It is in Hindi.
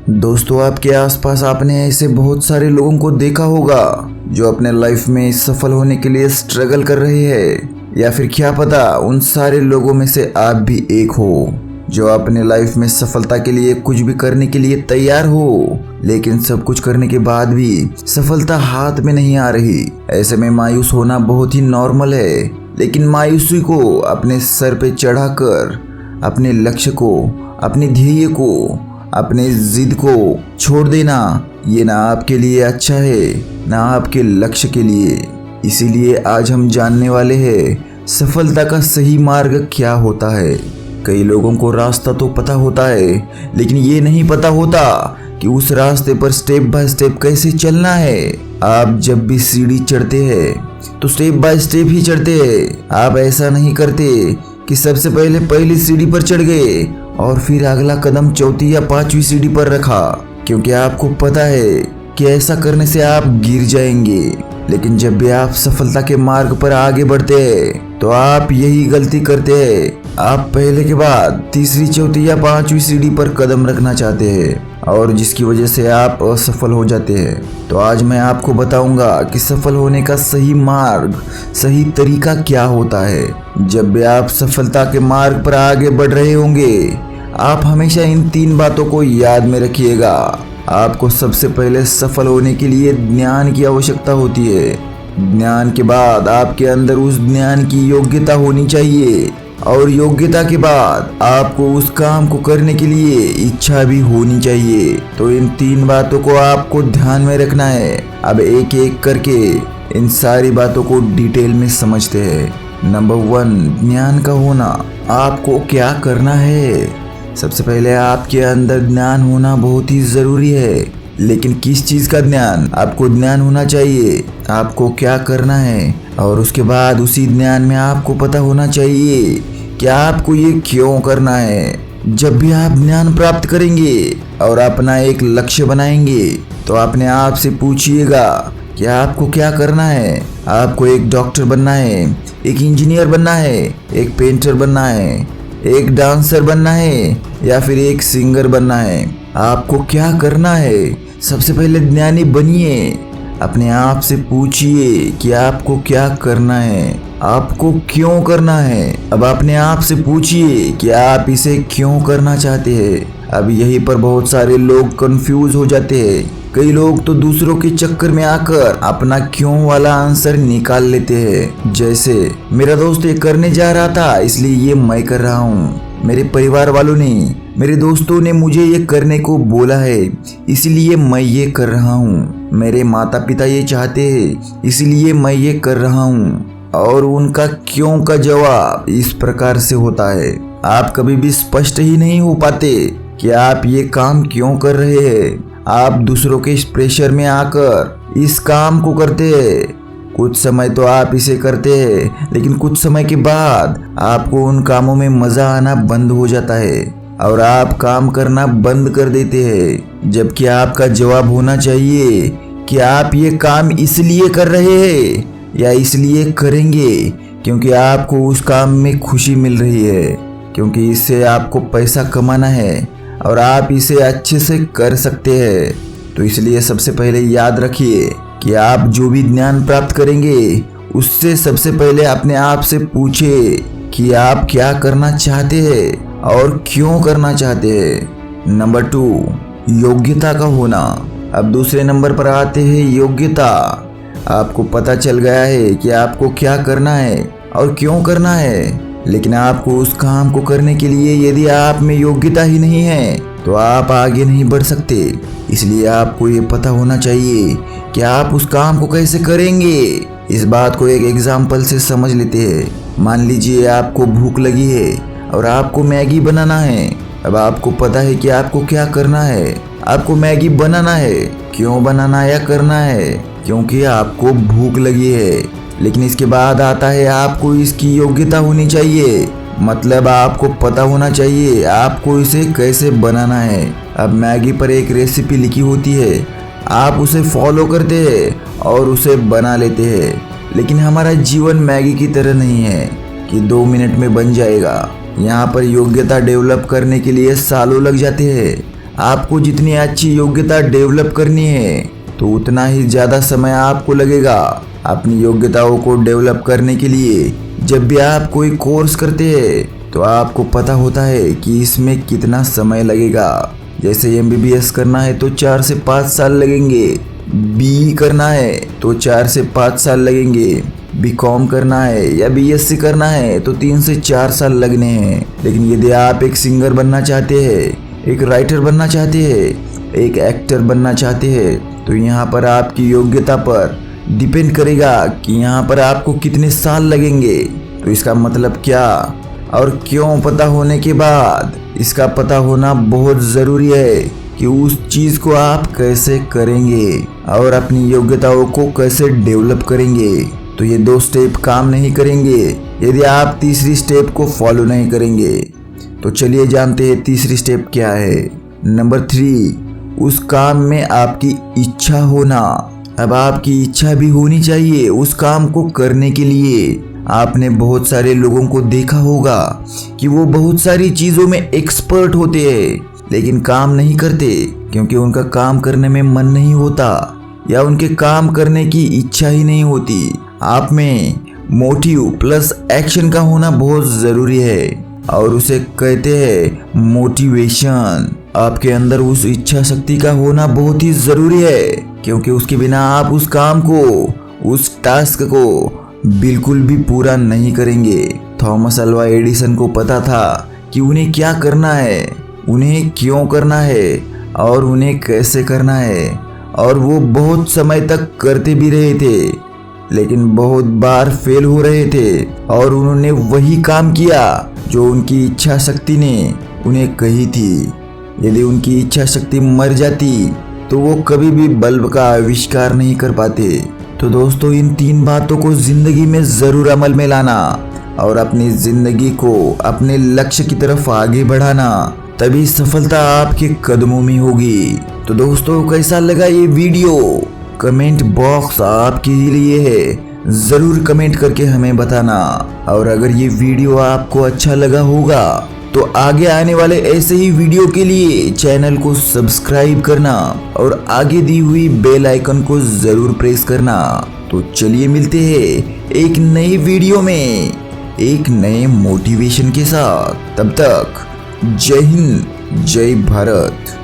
दोस्तों, आपके आसपास आपने ऐसे बहुत सारे लोगों को देखा होगा जो अपने लाइफ में सफल होने के लिए स्ट्रगल कर रहे हैं, या फिर क्या पता उन सारे लोगों में से आप भी एक हो जो अपने लाइफ में सफलता के लिए कुछ भी करने के लिए तैयार हो, लेकिन सब कुछ करने के बाद भी सफलता हाथ में नहीं आ रही। ऐसे में मायूस होना बहुत ही नॉर्मल है, लेकिन मायूसी को अपने सर पे चढ़ाकर अपने लक्ष्य को, अपने ध्येय को, अपने जिद को छोड़ देना, ये ना आपके लिए अच्छा है ना आपके लक्ष्य के लिए। इसीलिए आज हम जानने वाले हैं सफलता का सही मार्ग क्या होता है। कई लोगों को रास्ता तो पता होता है, लेकिन ये नहीं पता होता कि उस रास्ते पर स्टेप बाय स्टेप कैसे चलना है। आप जब भी सीढ़ी चढ़ते हैं तो स्टेप बाय स्टेप ही चढ़ते हैं। आप ऐसा नहीं करते कि सबसे पहले पहली सीढ़ी पर चढ़ गए और फिर अगला कदम चौथी या पांचवी सीढ़ी पर रखा, क्योंकि आपको पता है कि ऐसा करने से आप गिर जाएंगे। लेकिन जब भी आप सफलता के मार्ग पर आगे बढ़ते हैं तो आप यही गलती करते हैं। आप पहले के बाद तीसरी, चौथी या पांचवी सीढ़ी पर कदम रखना चाहते हैं और जिसकी वजह से आप असफल हो जाते हैं। तो आज मैं आपको बताऊंगा कि सफल होने का सही मार्ग, सही तरीका क्या होता है। जब भी आप सफलता के मार्ग पर आगे बढ़ रहे होंगे, आप हमेशा इन 3 बातों को याद में रखिएगा। आपको सबसे पहले सफल होने के लिए ज्ञान की आवश्यकता होती है। ज्ञान के बाद आपके अंदर उस ज्ञान की योग्यता होनी चाहिए, और योग्यता के बाद आपको उस काम को करने के लिए इच्छा भी होनी चाहिए। तो इन 3 बातों को आपको ध्यान में रखना है। अब एक एक करके इन सारी बातों को डिटेल में समझते हैं। नंबर 1, ज्ञान का होना। आपको क्या करना है? सबसे पहले आपके अंदर ज्ञान होना बहुत ही जरूरी है, लेकिन किस चीज का ज्ञान? आपको ज्ञान होना चाहिए आपको क्या करना है, और उसके बाद उसी ज्ञान में आपको पता होना चाहिए कि आपको ये क्यों करना है। जब भी आप ज्ञान प्राप्त करेंगे और अपना एक लक्ष्य बनाएंगे तो अपने आप से पूछिएगा कि आपको क्या करना है। आपको एक डॉक्टर बनना है, एक इंजीनियर बनना है, एक पेंटर बनना है, एक डांसर बनना है, या फिर एक सिंगर बनना है? आपको क्या करना है? सबसे पहले ज्ञानी बनिए। अपने आप से पूछिए कि आपको क्या करना है, आपको क्यों करना है। अब अपने आप से पूछिए कि आप इसे क्यों करना चाहते हैं। अब यहीं पर बहुत सारे लोग कंफ्यूज हो जाते हैं। कई लोग तो दूसरों के चक्कर में आकर अपना क्यों वाला आंसर निकाल लेते हैं। जैसे, मेरा दोस्त ये करने जा रहा था इसलिए ये मैं कर रहा हूँ, मेरे परिवार वालों ने, मेरे दोस्तों ने मुझे ये करने को बोला है इसलिए मैं ये कर रहा हूँ, मेरे माता पिता ये चाहते हैं इसलिए मैं ये कर रहा हूँ। और उनका क्यों का जवाब इस प्रकार से होता है। आप कभी भी स्पष्ट ही नहीं हो पाते कि आप ये काम क्यों कर रहे हैं। आप दूसरों के इस प्रेशर में आकर इस काम को करते हैं। कुछ समय तो आप इसे करते हैं, लेकिन कुछ समय के बाद आपको उन कामों में मजा आना बंद हो जाता है और आप काम करना बंद कर देते हैं। जबकि आपका जवाब होना चाहिए कि आप ये काम इसलिए कर रहे हैं या इसलिए करेंगे क्योंकि आपको उस काम में खुशी मिल रही है, क्योंकि इससे आपको पैसा कमाना है और आप इसे अच्छे से कर सकते हैं। तो इसलिए सबसे पहले याद रखिए कि आप जो भी ज्ञान प्राप्त करेंगे उससे सबसे पहले अपने आप से पूछिए कि आप क्या करना चाहते हैं और क्यों करना चाहते हैं। नंबर 2, योग्यता का होना। अब दूसरे नंबर पर आते हैं योग्यता। आपको पता चल गया है कि आपको क्या करना है और क्यों करना है, लेकिन आपको उस काम को करने के लिए यदि आप में योग्यता ही नहीं है तो आप आगे नहीं बढ़ सकते। इसलिए आपको ये पता होना चाहिए कि आप उस काम को कैसे करेंगे। इस बात को एक एग्जाम्पल से समझ लेते हैं। मान लीजिए आपको भूख लगी है और आपको मैगी बनाना है। अब आपको पता है कि आपको क्या करना है। आपको मैगी बनाना है। क्यों बनाना या करना है? क्योंकि आपको भूख लगी है। लेकिन इसके बाद आता है आपको इसकी योग्यता होनी चाहिए, मतलब आपको पता होना चाहिए आपको इसे कैसे बनाना है। अब मैगी पर एक रेसिपी लिखी होती है, आप उसे फॉलो करते हैं और उसे बना लेते हैं। लेकिन हमारा जीवन मैगी की तरह नहीं है कि 2 मिनट में बन जाएगा। यहाँ पर योग्यता डेवलप करने के लिए सालों लग जाते हैं। आपको जितनी अच्छी योग्यता डेवलप करनी है तो उतना ही ज़्यादा समय आपको लगेगा। अपनी योग्यताओं को डेवलप करने के लिए जब भी आप कोई कोर्स करते हैं तो आपको पता होता है कि इसमें कितना समय लगेगा। जैसे MBBS करना है तो 4 से 5 साल लगेंगे, BE करना है तो 4 से 5 साल लगेंगे, BCom करना है या BSc करना है तो 3 से 4 साल लगने हैं। लेकिन यदि आप एक सिंगर बनना चाहते हैं, एक राइटर बनना चाहते हैं, एक एक्टर बनना चाहते हैं तो यहाँ पर आपकी योग्यता पर डिपेंड करेगा कि यहाँ पर आपको कितने साल लगेंगे। तो इसका मतलब क्या और क्यों पता होने के बाद इसका पता होना बहुत ज़रूरी है कि उस चीज़ को आप कैसे करेंगे और अपनी योग्यताओं को कैसे डेवलप करेंगे। तो ये 2 स्टेप काम नहीं करेंगे यदि आप तीसरी स्टेप को फॉलो नहीं करेंगे। तो चलिए जानते हैं तीसरी स्टेप क्या है। नंबर 3, उस काम में आपकी इच्छा होना। अब आपकी इच्छा भी होनी चाहिए उस काम को करने के लिए। आपने बहुत सारे लोगों को देखा होगा कि वो बहुत सारी चीज़ों में एक्सपर्ट होते हैं लेकिन काम नहीं करते क्योंकि उनका काम करने में मन नहीं होता या उनके काम करने की इच्छा ही नहीं होती। आप में मोटिव प्लस एक्शन का होना बहुत ज़रूरी है और उसे कहते हैं मोटिवेशन। आपके अंदर उस इच्छा शक्ति का होना बहुत ही ज़रूरी है क्योंकि उसके बिना आप उस काम को, उस टास्क को बिल्कुल भी पूरा नहीं करेंगे। थॉमस अल्वा एडिसन को पता था कि उन्हें क्या करना है, उन्हें क्यों करना है और उन्हें कैसे करना है, और वो बहुत समय तक करते भी रहे थे लेकिन बहुत बार फेल हो रहे थे और उन्होंने वही काम किया जो उनकी इच्छा शक्ति ने उन्हें कही थी। यदि उनकी इच्छा शक्ति मर जाती तो वो कभी भी बल्ब का आविष्कार नहीं कर पाते। तो दोस्तों, इन 3 बातों को जिंदगी में ज़रूर अमल में लाना और अपनी ज़िंदगी को अपने लक्ष्य की तरफ आगे बढ़ाना, तभी सफलता आपके कदमों में होगी। तो दोस्तों, कैसा लगा ये वीडियो? कमेंट बॉक्स आपके ही लिए है, ज़रूर कमेंट करके हमें बताना। और अगर ये वीडियो आपको अच्छा लगा होगा तो आगे आने वाले ऐसे ही वीडियो के लिए चैनल को सब्सक्राइब करना और आगे दी हुई बेल आइकन को ज़रूर प्रेस करना। तो चलिए मिलते हैं एक नई वीडियो में एक नए मोटिवेशन के साथ। तब तक जय हिंद, जय भारत।